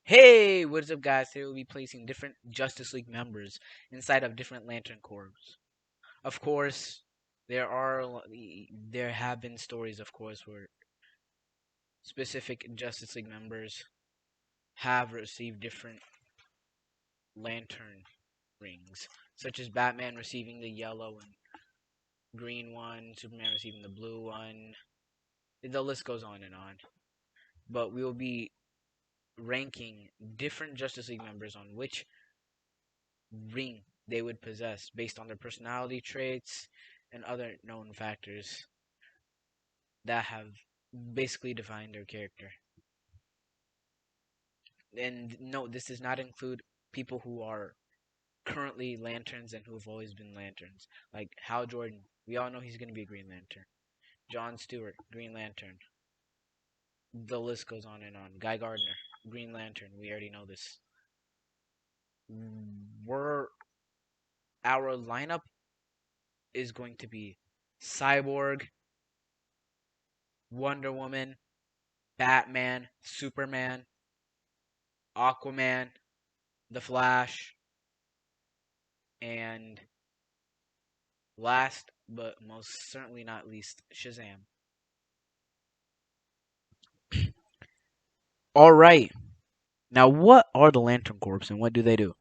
Hey, what's up, guys? Today we'll be placing different Justice League members inside of different Lantern Corps. Of course, there have been stories, of course, where specific Justice League members have received different Lantern rings, such as Batman receiving the yellow and green one, Superman receiving the blue one. The list goes on and on. But we will be ranking different Justice League members on which ring they would possess based on their personality traits and other known factors that have basically defined their character. And no, this does not include people who are currently Lanterns and who have always been Lanterns. Like Hal Jordan, we all know he's going to be a Green Lantern. John Stewart, Green Lantern. The list goes on and on. Guy Gardner, Green Lantern. We already know this. We're Our lineup is going to be Cyborg, Wonder Woman, Batman, Superman, Aquaman, The Flash, and last but most certainly not least, Shazam. Alright, now what are the Lantern Corps and what do they do?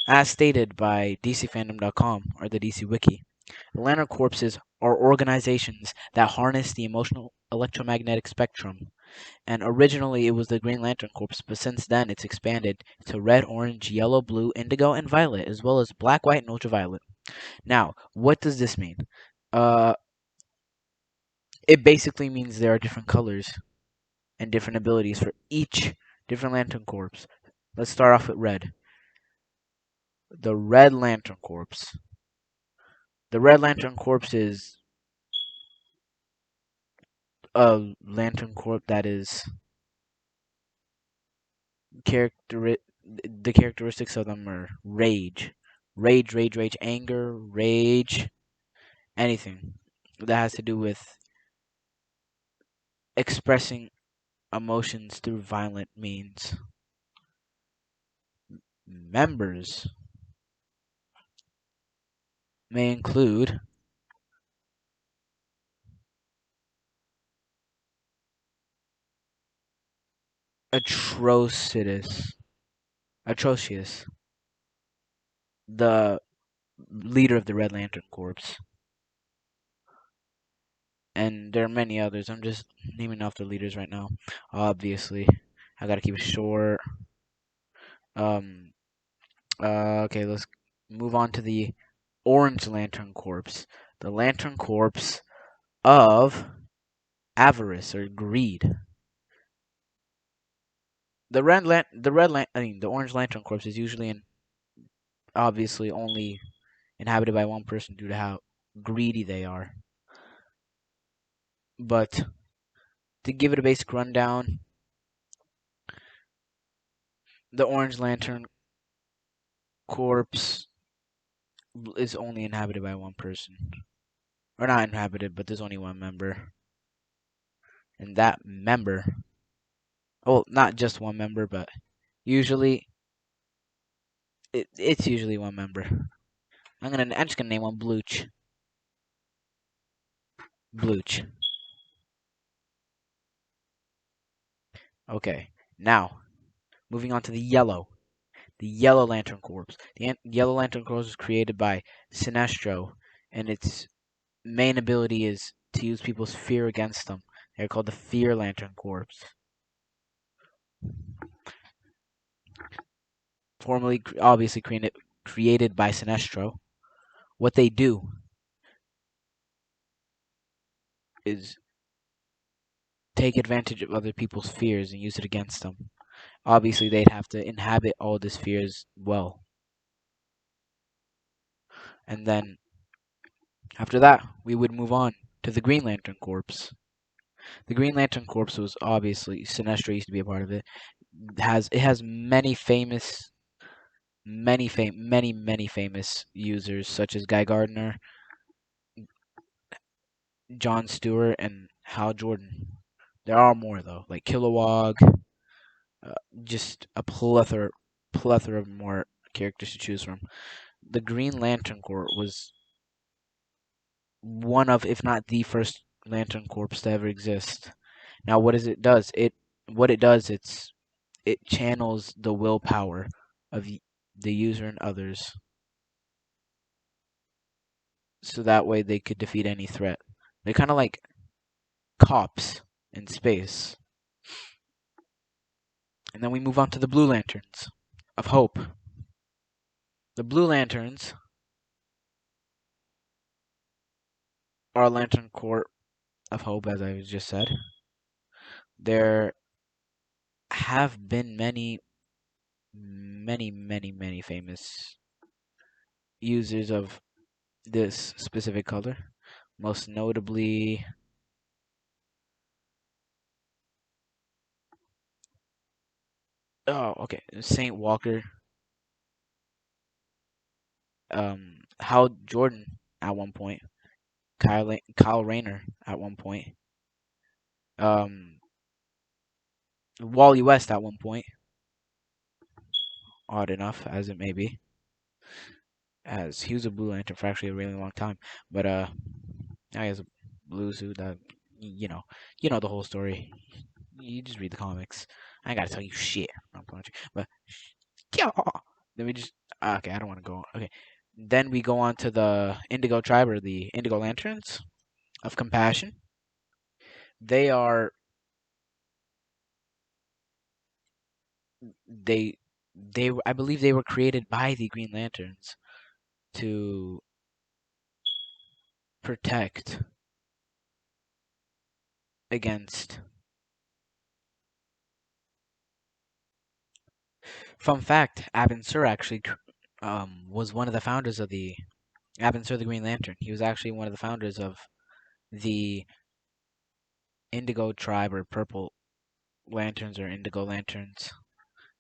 As stated by DCFandom.com or the DC Wiki, the Lantern Corpses are organizations that harness the emotional electromagnetic spectrum. And originally it was the Green Lantern Corps, but since then it's expanded to red, orange, yellow, blue, indigo, and violet, as well as black, white, and ultraviolet. Now, what does this mean? Uh, it basically means there are different colors and different abilities for each different Lantern Corps. Let's start off with red. The Red Lantern Corps. The Red Lantern Corps is a Lantern Corps that is the characteristics of them are rage, anger, rage, anything that has to do with expressing emotions through violent means. Members may include Atrocitus, the leader of the Red Lantern Corps, and there are many others. I'm just naming off the leaders right now. Obviously, I gotta keep it short. Um. Okay, let's move on to the Orange Lantern Corps. The Lantern Corps of avarice or greed. The Orange Lantern Corps is usually obviously only inhabited by one person due to how greedy they are. But to give it a basic rundown, the Orange Lantern Corps is only inhabited by one person. Or not inhabited, but there's only one member. And that member, well, not just one member, but usually it's usually one member. I'm just gonna name one Blooch. Blooch. Okay. Now, moving on to the yellow. The Yellow Lantern Corps. The Yellow Lantern Corps was created by Sinestro, and its main ability is to use people's fear against them. They're called the Fear Lantern Corps. Formerly, obviously created by Sinestro. What they do is take advantage of other people's fears and use it against them. Obviously, they'd have to inhabit all these fears well. And then, after that, we would move on to the Green Lantern Corps. The Green Lantern Corps was obviously Sinestro used to be a part of it. It has many famous many famous users such as Guy Gardner, John Stewart, and Hal Jordan. There are more though, like Kilowog, uh, just a plethora of more characters to choose from. The Green Lantern Corps was one of, if not the first Lantern Corps to ever exist. Now, what is it does? What it does, it channels the willpower of the user and others, so that way they could defeat any threat. They're kind of like cops in space. And then we move on to the Blue Lanterns of Hope. The Blue Lanterns are a Lantern Corps of Hope, as I just said. There have been many famous users of this specific color. Most notably, oh, okay, Saint Walker, Hal Jordan at one point, Kyle Rayner at one point, um, Wally West at one point. Odd enough as it may be, as he was a Blue Lantern for actually a really long time. But now he has a blue suit that you know the whole story. You just read the comics. I ain't gotta tell you shit. I'm playing with you. But yeah, then we just okay. I don't want to go. Okay, then we go on to the Indigo Tribe or the Indigo Lanterns of Compassion. They are they I believe they were created by the Green Lanterns to protect against. Fun fact: Abin Sur actually was one of the founders of the Abin Sur the Green Lantern. He was actually one of the founders of the Indigo Tribe or Purple Lanterns or Indigo Lanterns.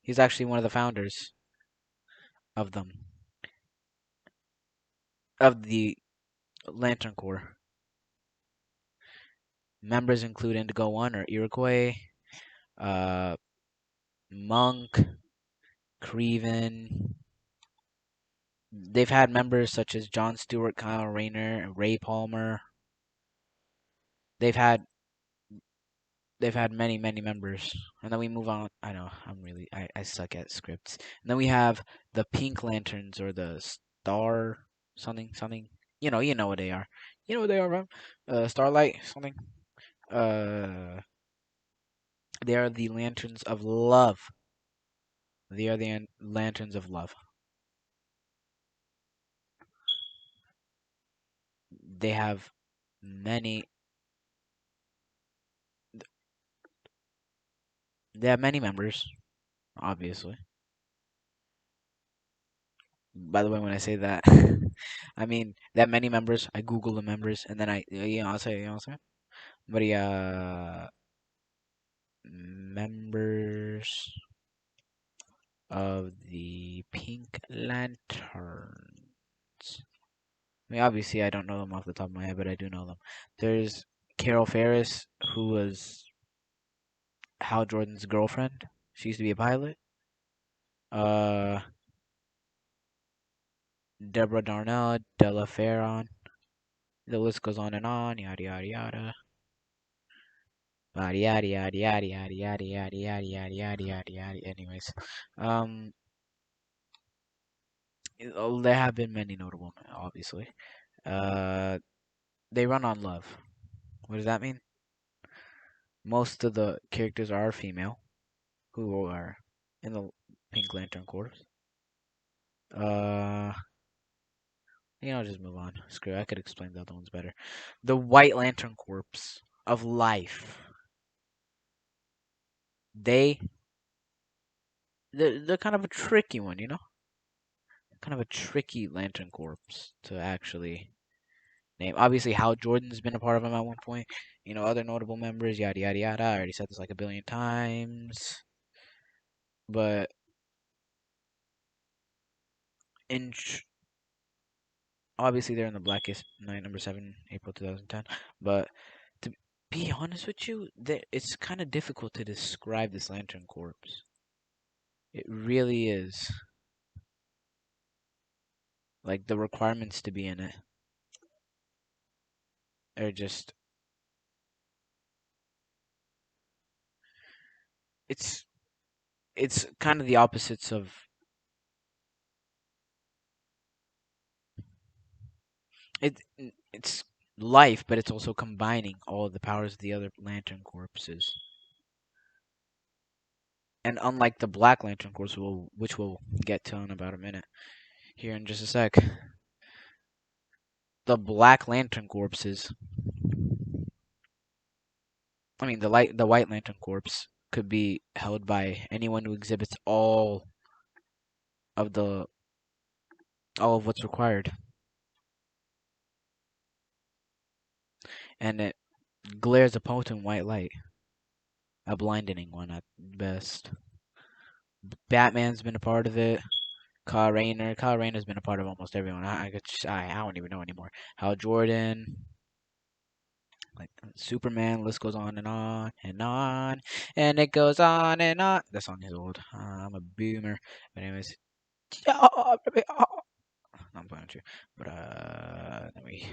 He's actually one of the founders of them, of the Lantern Corps. Members include Indigo One or Iroquois, uh, Monk, Creven. They've had members such as John Stewart, Kyle Rayner, Ray Palmer. They've had many members. And then we move on. I know I suck at scripts. And then we have the Pink Lanterns or the Star something. You know what they are. You know what they are, bro. Starlight something. Uh, they are the Lanterns of Love. They are the Lanterns of Love. They have many. They have many members, obviously. By the way, when I say that, I mean that many members. I Google the members, and then I'll say, I'll say. But yeah, members of the Pink Lanterns. I mean, obviously, I don't know them off the top of my head, but I do know them. There's Carol Ferris, who was Hal Jordan's girlfriend. She used to be a pilot. Uh, Deborah Darnell, Della Farron. The list goes on and on. Yada yada yada. Yada yada yada yada yada yada yada yada yada yada yada yada. Anyways, um, there have been many notable, obviously. Uh, they run on love. What does that mean? Most of the characters are female, who are in the Pink Lantern Corps. Uh, just move on. Screw it, I could explain the other ones better. The White Lantern Corps of Life. They they're kind of a tricky one, kind of a tricky Lantern Corps to actually name. Obviously, Hal Jordan's been a part of them at one point. Other notable members, yada yada yada. I already said this like a billion times, but in obviously they're in the Blackest Night #7, April 2010. But to be honest with you, it's kind of difficult to describe this Lantern Corps. It really is. Like the requirements to be in it are just it's it's kind of the opposites of it. It's life, but it's also combining all of the powers of the other Lantern corpses. And unlike the Black Lantern Corps, which we'll get to in about a minute, here in just a sec, the Black Lantern corpses, I mean the White Lantern Corps could be held by anyone who exhibits of the all of what's required, and it glares a potent white light, a blinding one at best. Batman's been a part of it. Kyle Rayner's been a part of almost everyone. I don't even know anymore. Hal Jordan, like Superman. List goes on and on and on, and it goes on and on. That song is old. I'm a boomer. But anyways, I'm playing with you. But then we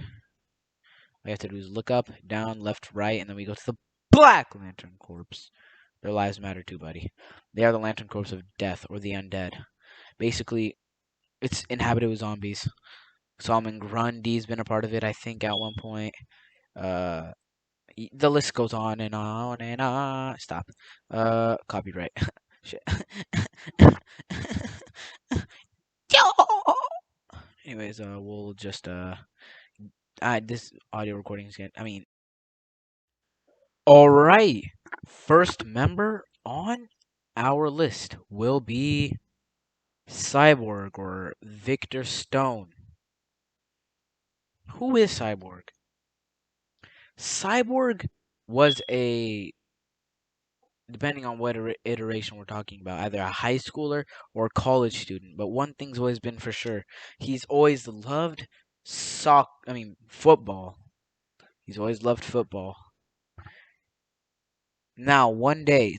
all you have to do is look up, down, left, right, and then we go to the Black Lantern Corps. Their lives matter too, buddy. They are the Lantern Corps of death or the undead. Basically, it's inhabited with zombies. Solomon Grundy's been a part of it, I think, at one point. Uh, the list goes on and on and on. Stop. Copyright. Shit. Anyways, we'll just this audio recording is getting. I mean, all right. First member on our list will be Cyborg or Victor Stone. Who is Cyborg? Cyborg was depending on what iteration we're talking about, either a high schooler or a college student. But one thing's always been for sure, he's always loved football. He's always loved football. Now, one day,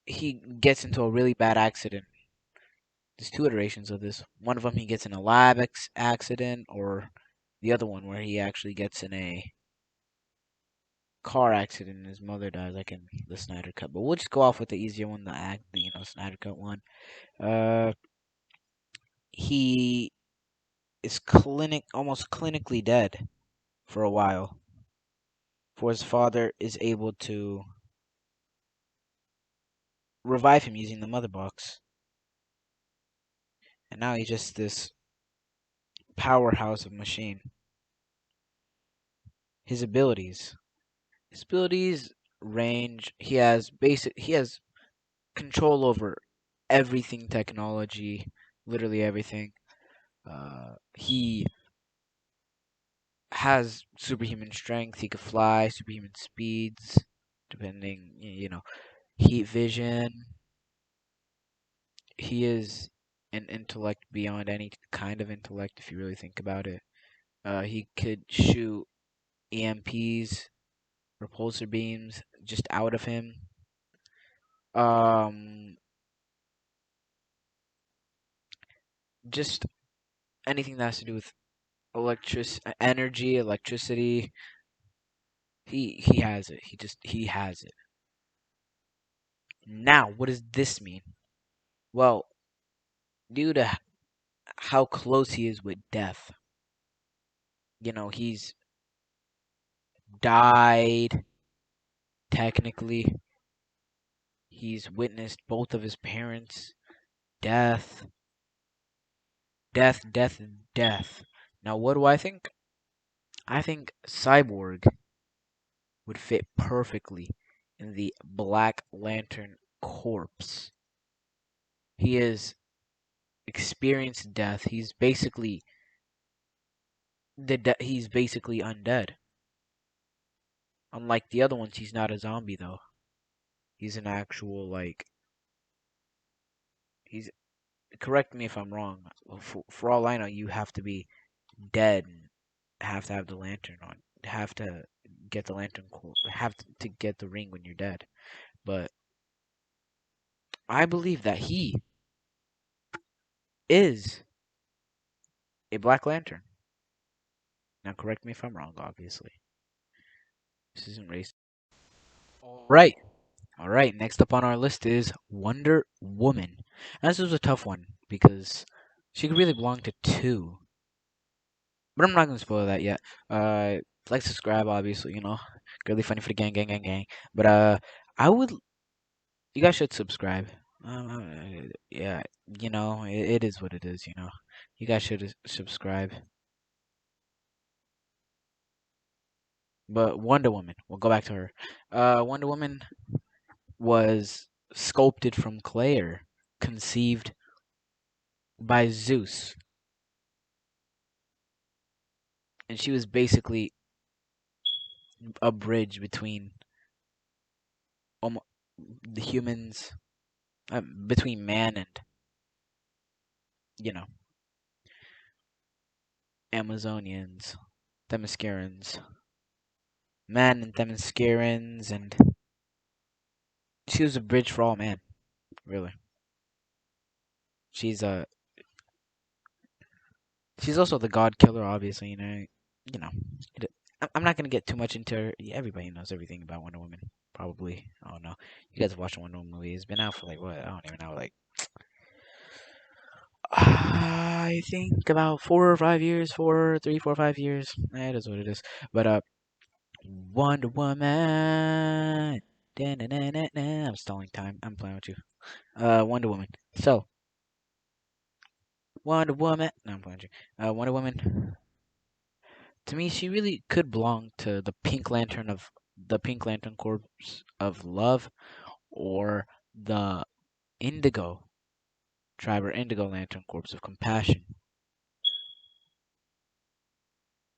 he gets into a really bad accident. There's two iterations of this. One of them, he gets in a lab accident, or the other one where he actually gets in a car accident and his mother dies, like in the Snyder Cut. But we'll just go off with the easier one, the Snyder Cut one. Uh, he is almost clinically dead for a while. For his father is able to revive him using the mother box, and now he's just this powerhouse of machine. His abilities, his abilities range. He has control over everything technology, literally everything. He has superhuman strength. He could fly, superhuman speeds, depending, heat vision. He is an intellect beyond any kind of intellect, if you really think about it. He could shoot EMPs, repulsor beams, just out of him. Um, just anything that has to do with electricity. He has it. He has it. Now, what does this mean? Well, due to how close he is with death, he's died technically. He's witnessed both of his parents' death, death, death, death. Now, what do I think? I think Cyborg would fit perfectly in the Black Lantern Corpse. He has experienced death. He's basically undead. Unlike the other ones, he's not a zombie though. He's an actual he's correct me if I'm wrong. For all I know, you have to be dead and have to have the lantern on. Have to get the lantern core. Have to get the ring when you're dead. But I believe that he is a Black Lantern. Now, correct me if I'm wrong, obviously. This isn't racist. Right. All right. Next up on our list is Wonder Woman. Now, this was a tough one because she could really belong to two. But I'm not going to spoil that yet. Like, subscribe, obviously, Girly Funny for the gang, gang, gang, gang. But, I would, you guys should subscribe. Yeah, it is what it is. You guys should subscribe. But Wonder Woman, we'll go back to her. Wonder Woman was sculpted from clay or conceived by Zeus, and she was basically a bridge between the humans, between man and you know Amazonians, Themyscirans, man and Themyscirans, and she was a bridge for all man. Really, she's a she's also the God Killer, obviously. You know. I'm not gonna get too much into her. Everybody knows everything about Wonder Woman. Probably. I don't know. You guys have watched the Wonder Woman movie. It's been out for like what? I don't even know. Like I think about 4 or 5 years. 4, 3, 4, 5 years. It is what it is. But Wonder Woman. Da-na-na-na-na. I'm stalling time. I'm playing with you. Wonder Woman. So Wonder Woman. No, I'm playing with you. Wonder Woman. To me, she really could belong to the Pink Lantern Corps of Love, or the Indigo Tribe or Indigo Lantern Corps of Compassion.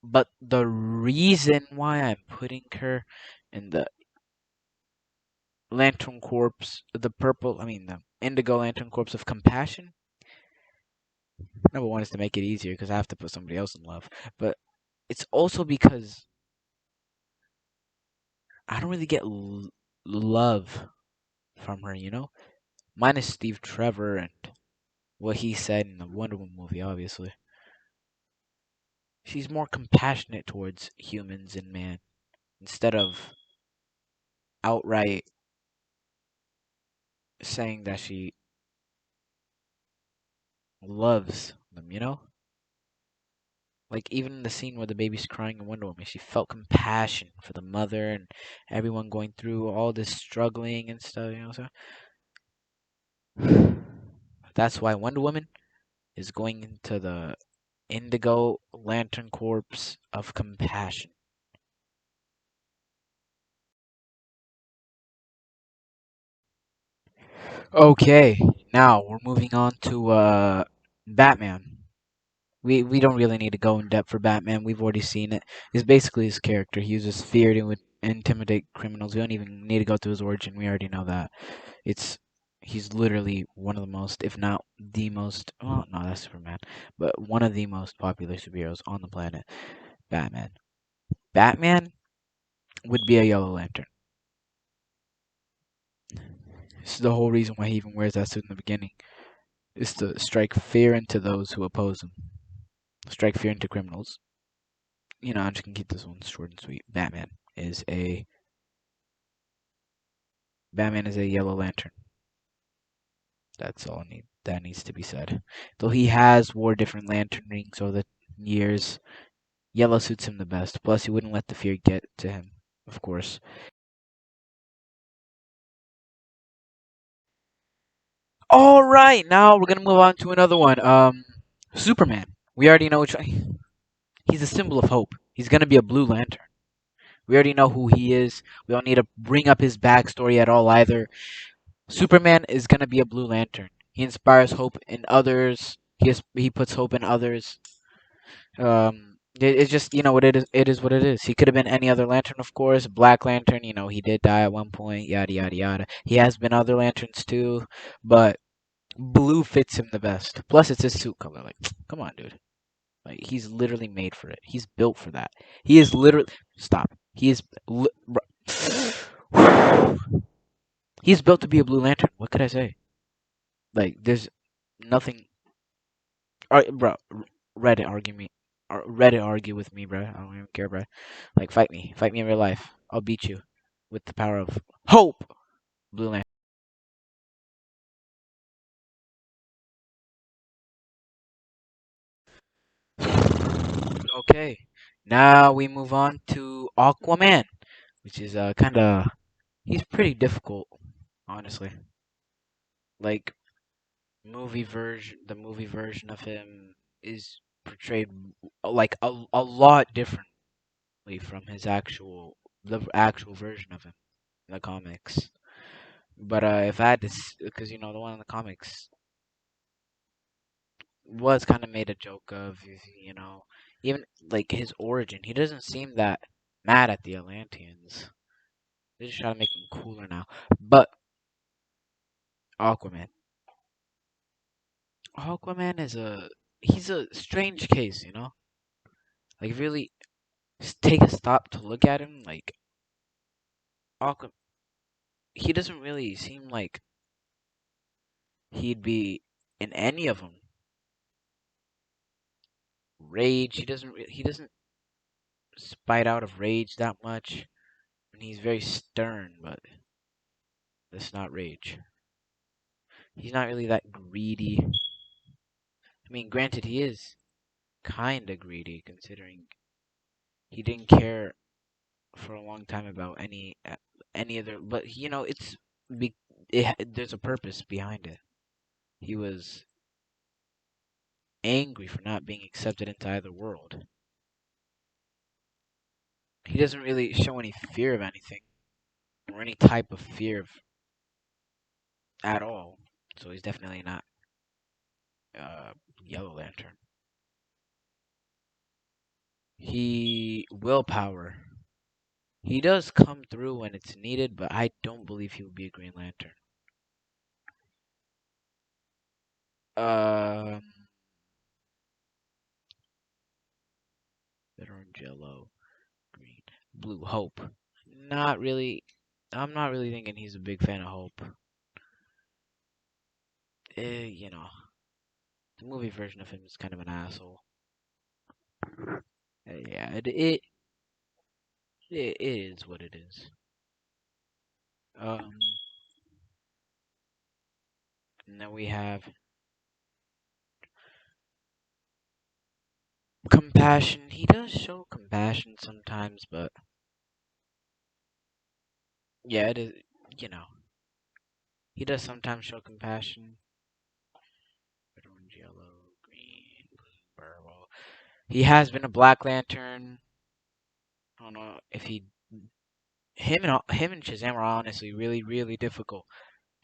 But the reason why I'm putting her in the Lantern Corps, the Indigo Lantern Corps of Compassion, number one is to make it easier because I have to put somebody else in love. But it's also because I don't really get love from her. Minus Steve Trevor and what he said in the Wonder Woman movie, obviously. She's more compassionate towards humans and man instead of outright saying that she loves them. Like, even in the scene where the baby's crying in Wonder Woman, she felt compassion for the mother and everyone going through all this struggling and stuff. So that's why Wonder Woman is going into the Indigo Lantern Corps of Compassion. Okay, now we're moving on to Batman. We don't really need to go in depth for Batman. We've already seen it. It's basically his character. He uses fear to intimidate criminals. We don't even need to go through his origin. We already know that. It's he's literally one of the most, if not the most. Well, no, that's Superman, but one of the most popular superheroes on the planet. Batman. Batman would be a Yellow Lantern. This is the whole reason why he even wears that suit in the beginning. Is to strike fear into those who oppose him. Strike fear into criminals. I'm just gonna keep this one short and sweet. Batman is a Yellow Lantern. That's all that needs to be said. Though he has wore different lantern rings over the years, yellow suits him the best. Plus, he wouldn't let the fear get to him, of course. All right, now we're gonna move on to another one. Superman. We already know which one. He's a symbol of hope. He's gonna be a Blue Lantern. We already know who he is. We don't need to bring up his backstory at all either. Superman is gonna be a Blue Lantern. He inspires hope in others. He puts hope in others. It's just what it is. It is what it is. He could have been any other Lantern, of course. Black Lantern. He did die at one point. Yada yada yada. He has been other Lanterns too, but blue fits him the best. Plus, it's his suit color. Like, come on, dude. Like, he's literally made for it. He's built for that. He is literally. Stop. He is. He's built to be a Blue Lantern. What could I say? Like, there's nothing. Bro, Reddit argue me. Reddit argue with me, bro. I don't even care, bro. Like, fight me in real life. I'll beat you with the power of hope. Blue Lantern. Okay, now we move on to Aquaman, which is kind of he's pretty difficult, honestly. Like the movie version of him is portrayed like a lot differently from his the actual version of him in the comics. But if I had to, because the one in the comics was kind of made a joke of, even like his origin. He doesn't seem that mad at the Atlanteans. They just try to make him cooler now. But Aquaman, Aquaman is he's a strange case, Like really take a stop to look at him. Like Aquaman, he doesn't really seem like he'd be in any of them. Rage, he doesn't spite out of rage that much, and he's very stern, but that's not rage. He's not really that greedy. I mean, granted, he is kinda greedy considering he didn't care for a long time about any other, but be, there's a purpose behind it. He was angry for not being accepted into either world. He doesn't really show any fear of anything or any type of fear at all. So he's definitely not uh, Yellow Lantern. He willpower. He does come through when it's needed, but I don't believe he would be a Green Lantern. Um, red, orange, yellow, green, blue. Hope. Not really. I'm not really thinking he's a big fan of Hope. You know, the movie version of him is kind of an asshole. Yeah, it is what it is. Um, and then we have compassion. He does show compassion sometimes, but yeah, it is. You know, he does sometimes show compassion. Red, orange, yellow, green, blue, purple. He has been a Black Lantern. I don't know if him and Shazam are honestly really really difficult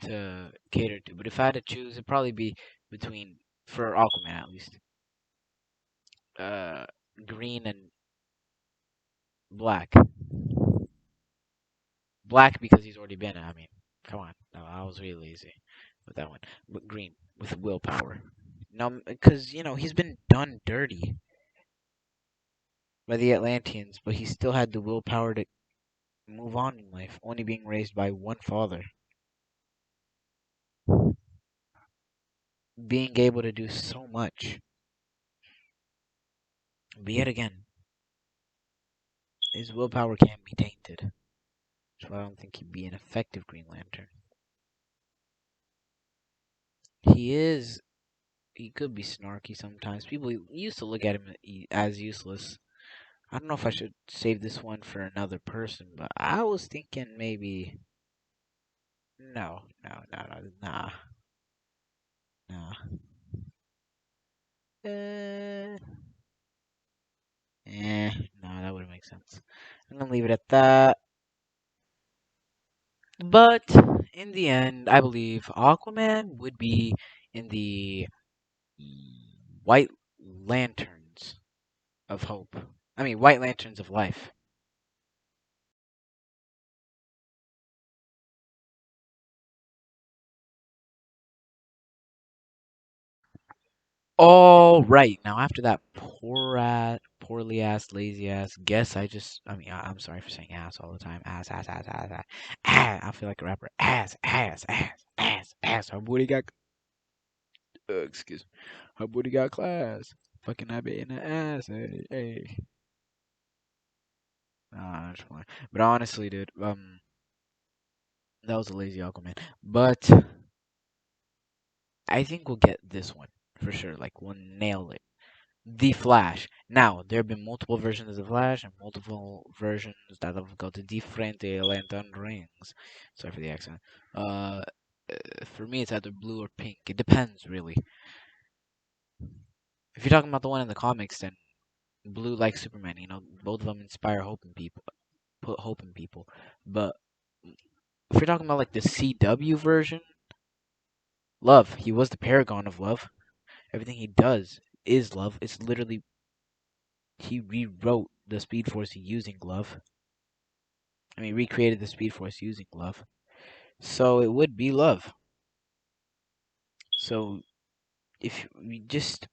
to cater to. But if I had to choose, it'd probably be between for Aquaman at least, uh, green and black. Black because he's already been. I mean, come on, no, I was really lazy with that one. But green with willpower. No, because he's been done dirty by the Atlanteans, but he still had the willpower to move on in life, only being raised by one father, being able to do so much. But yet again, his willpower can be tainted. So I don't think he'd be an effective Green Lantern. He is. He could be snarky sometimes. People used to look at him as useless. I don't know if I should save this one for another person, but I was thinking maybe. No, no, no, no, nah, nah. Uh, no, that wouldn't make sense. I'm gonna leave it at that. But in the end, I believe Aquaman would be in the White Lanterns of Hope. I mean, White Lanterns of Life. All right. Now, after that poorly ass, lazy ass guess, I mean, I'm sorry for saying ass all the time. Ass, ass, ass, ass, ass. I feel like a rapper. Ass, ass, ass, ass, ass. Our booty got. Excuse me. Her booty got class. Fucking that bit in the ass. Hey, hey. Nah, that's fine. But honestly, dude, that was a lazy Aquaman. But I think we'll get this one for sure. Like we'll nail it. The Flash. Now there have been multiple versions of the Flash and multiple versions that have got different lantern rings. Sorry for the accent. For me, it's either blue or pink. It depends, really. If you're talking about the one in the comics, then blue like Superman. You know, both of them inspire hope in people, put hope in people. But if you're talking about like the CW version, love. He was the paragon of love. Everything he does is love. It's literally he rewrote the Speed Force using love. I mean, recreated the Speed Force using love. So it would be love. So if you just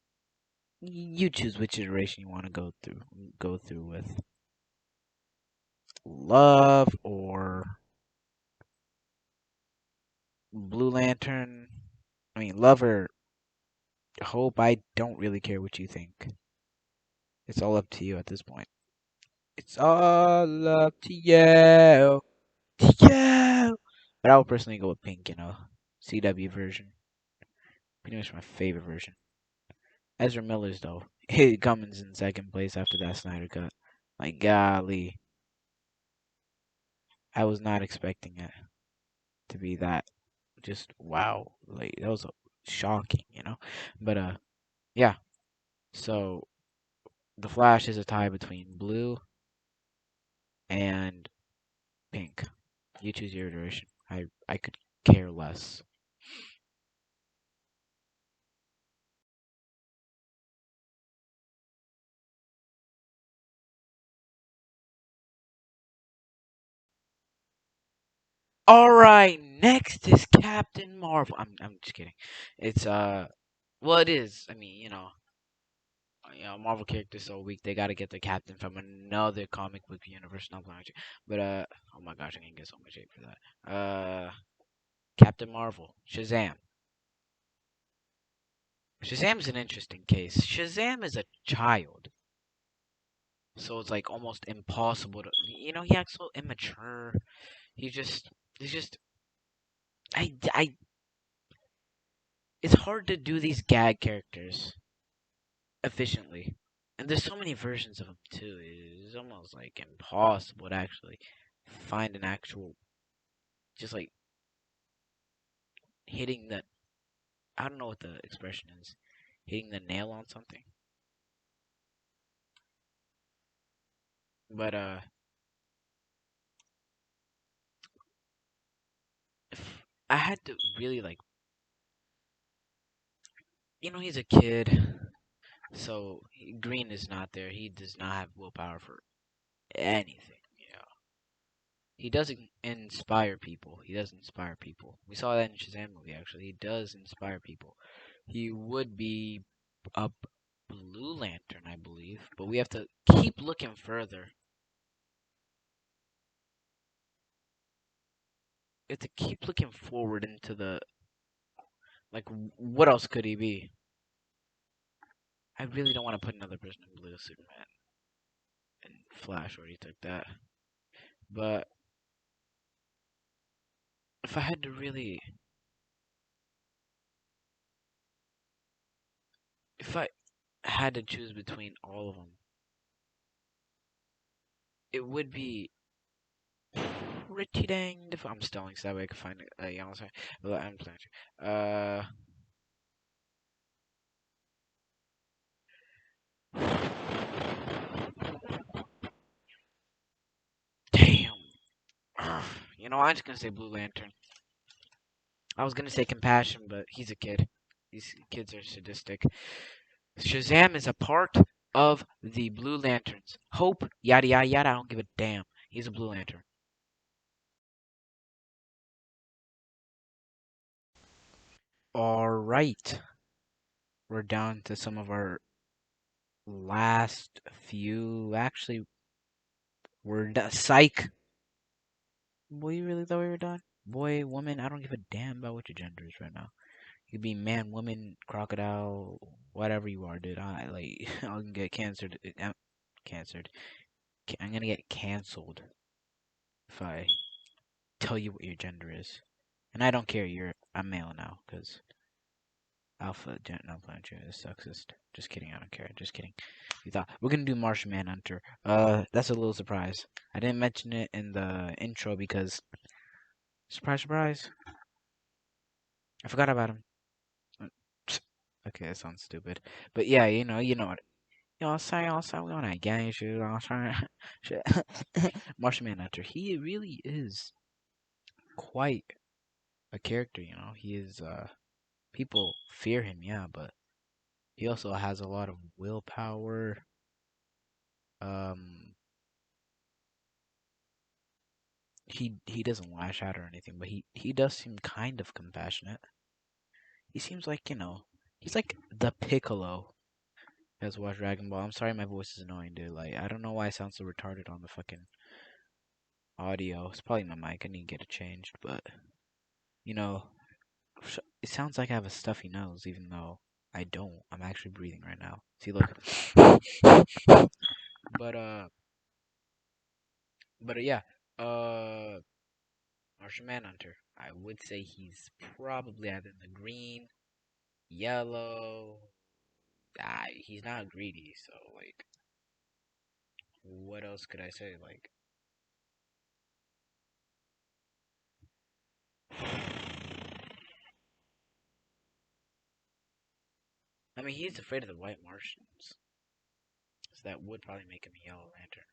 you choose which iteration you want to go through with love or Blue Lantern. I mean, love or hope. I don't really care what you think. It's all up to you at this point. It's all up to you. To you. But I would personally go with pink. CW version. Pretty much my favorite version. Ezra Miller's though. It comes in second place after that Snyder cut. My golly, I was not expecting it to be that. Just wow, like that was shocking. But yeah. So the Flash is a tie between blue and pink. You choose your iteration. I could care less. All right, next is Captain Marvel. I'm just kidding. It's well it is. I mean, Marvel characters so weak they gotta get the captain from another comic book universe. Not playing with you. But oh my gosh, I can get so much hate for that. Captain Marvel, Shazam. Shazam's an interesting case. Shazam is a child, so it's like almost impossible to. He acts so immature. He's just. I. It's hard to do these gag characters efficiently. And there's so many versions of him too. It's almost like impossible to actually find an actual just like hitting the I don't know what the expression is. Hitting the nail on something. But if I had to really like he's a kid, so Green is not there. He does not have willpower for anything. He doesn't inspire people. He does inspire people. We saw that in Shazam movie actually. He does inspire people. He would be a Blue Lantern, I believe, but we have to keep looking further. We have to keep looking forward into the like. What else could he be? I really don't want to put another person in blue. Superman and Flash already took that, but if I had to really, if I had to choose between all of them, it would be pretty dang difficult. I'm stalling so that way I can find a yellow sign. Well, I'm playing. Damn. I'm just gonna say Blue Lantern. I was gonna say Compassion, but he's a kid. These kids are sadistic. Shazam is a part of the Blue Lanterns. Hope, yada yada yada. I don't give a damn. He's a Blue Lantern. All right, we're down to some of our last few. Actually, we're done. Psych. Boy, you really thought we were done? Boy, woman, I don't give a damn about what your gender is right now. You could be man, woman, crocodile, whatever you are, dude. I like I'm gonna get canceled. Canceled. I'm gonna get canceled if I tell you what your gender is. And I don't care. I'm male now because alpha gender. No, planet is sexist. Just kidding. I don't care. Just kidding. You thought we're gonna do Martian Manhunter. That's a little surprise. I didn't mention it in the intro because surprise, surprise. I forgot about him. Uh, Okay, that sounds stupid. But yeah, what. I'm saying, we on that gang shit. I'm saying, shit. Martian Manhunter. He really is quite a character. He is. People fear him, yeah, but he also has a lot of willpower. Um, he doesn't lash out or anything, but he does seem kind of compassionate. He seems like he's like the Piccolo. You guys watch Dragon Ball. I'm sorry, my voice is annoying, dude. Like I don't know why I sound so retarded on the fucking audio. It's probably my mic. I need to get it changed, but you know, it sounds like I have a stuffy nose, even though I don't. I'm actually breathing right now. See, look. But yeah. Uh, Martian Manhunter. I would say he's probably either in the green, yellow. He's not greedy, so like, what else could I say? Like, I mean, he's afraid of the white Martians, so that would probably make him a Yellow Lantern.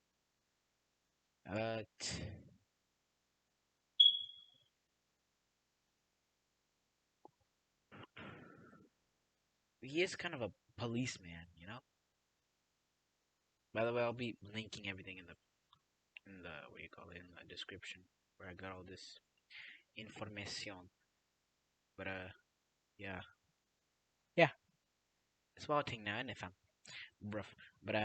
He is kind of a policeman. By the way, I'll be linking everything in the what do you call it, in the description where I got all this information. But yeah, yeah, it's about thing now, and if I'm rough, but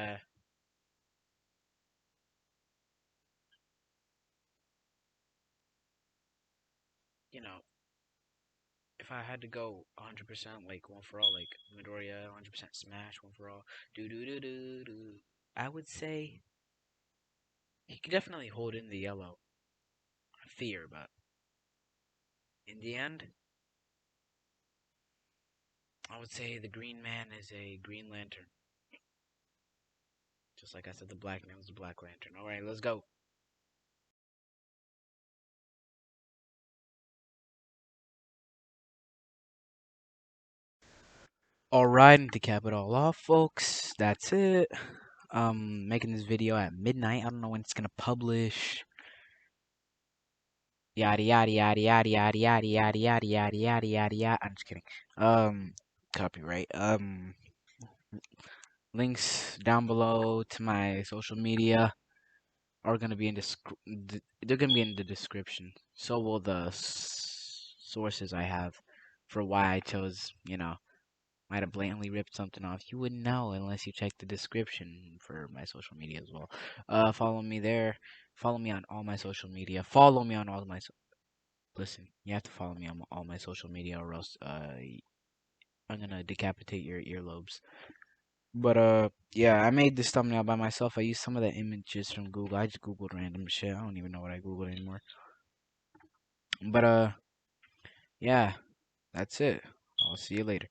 you know, if I had to go 100% like one for all, like Midoriya, 100% Smash, one for all, do do do do do, I would say he could definitely hold in the yellow fear, but in the end, I would say the Green Man is a Green Lantern. Just like I said, the Black Man was a Black Lantern. All right, let's go. All right, and to cap it all off, folks, that's it. Making this video at midnight. I don't know when it's gonna publish. Yada yada yada yada yada yada yada yada yada yada yada yada. I'm just kidding. Copyright. Links down below to my social media are gonna be in they're gonna be in the description. So will the sources I have for why I chose. Might have blatantly ripped something off. You wouldn't know unless you check the description for my social media as well. Follow me there. Follow me on all my social media. Follow me on all my. Listen, you have to follow me on all my social media, or else I'm gonna decapitate your earlobes. But yeah, I made this thumbnail by myself. I used some of the images from Google. I just googled random shit. I don't even know what I googled anymore. But yeah, that's it. I'll see you later.